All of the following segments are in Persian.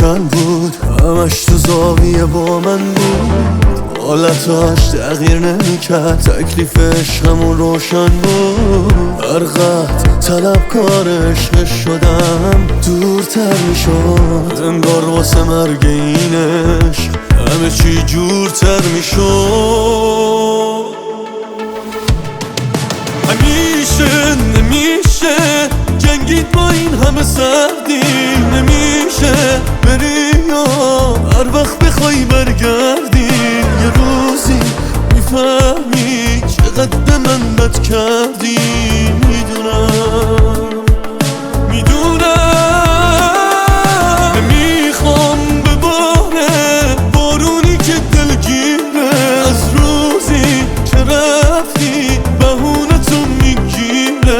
کن بود، همش تو زاویه با من بود، حالتاش تغییر نمیکرد، تکلیف عشقمون روشن بود. هر قد طلبکار عشق شدم دورتر میشد، انگار واسه مرگ این عشق همه چی جورتر میشد. همیشه نمیشه جنگید با این همه سردی، نمیشه بری یا هر وقت بخوای برگردی، یه روزی میفهمی چقدر به من بد کردی. میدونم نمیخوام بباره بارونی که دلگیره، از روزی که رفتی بهونه تو میگیره،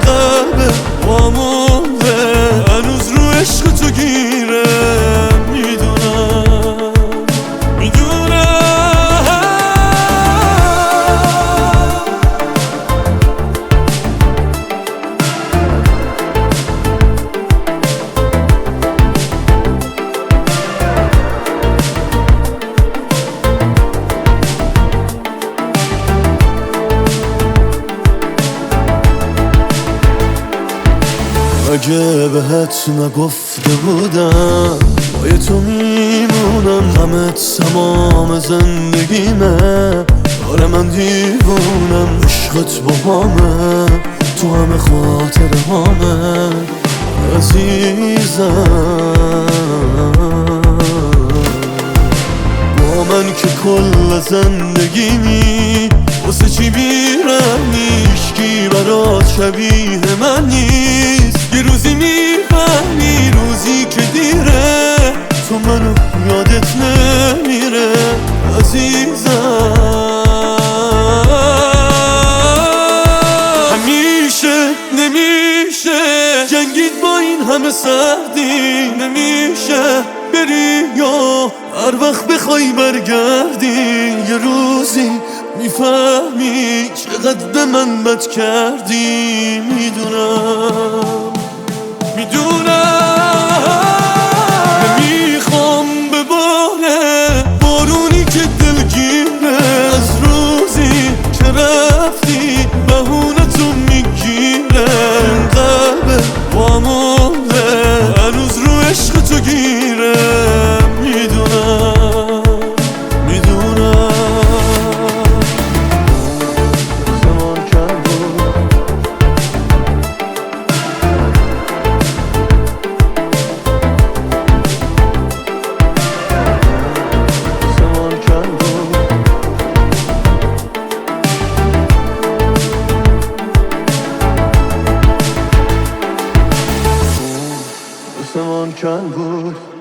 قلب وامونده هنوز رو عشق تو گیره. اگه بهت نگفته بودم با تو میمونم، غمت تمام زندگیمه، آره من دیوونم، عشقت با همه تو همه خاطره همه عزیزم. با من که کل زندگیمی واسه چی بیرم، هیچکی برات شبیه من نیست. یه روزی میفهمی روزی که دیره، تو منو یادت نمیره عزیزم. همیشه نمیشه جنگید با این همه سردی، نمیشه بری یا هر وقت بخوای برگردی، یه روزی میفهمی چقدر به من بد کردی. میدونم نمیخوام بباره بارونی که دلگیره، از روزی که رفتی بهونه تو میگیره، قلب وامونده هنوز رو عشق تو گیره. آسمان کن بود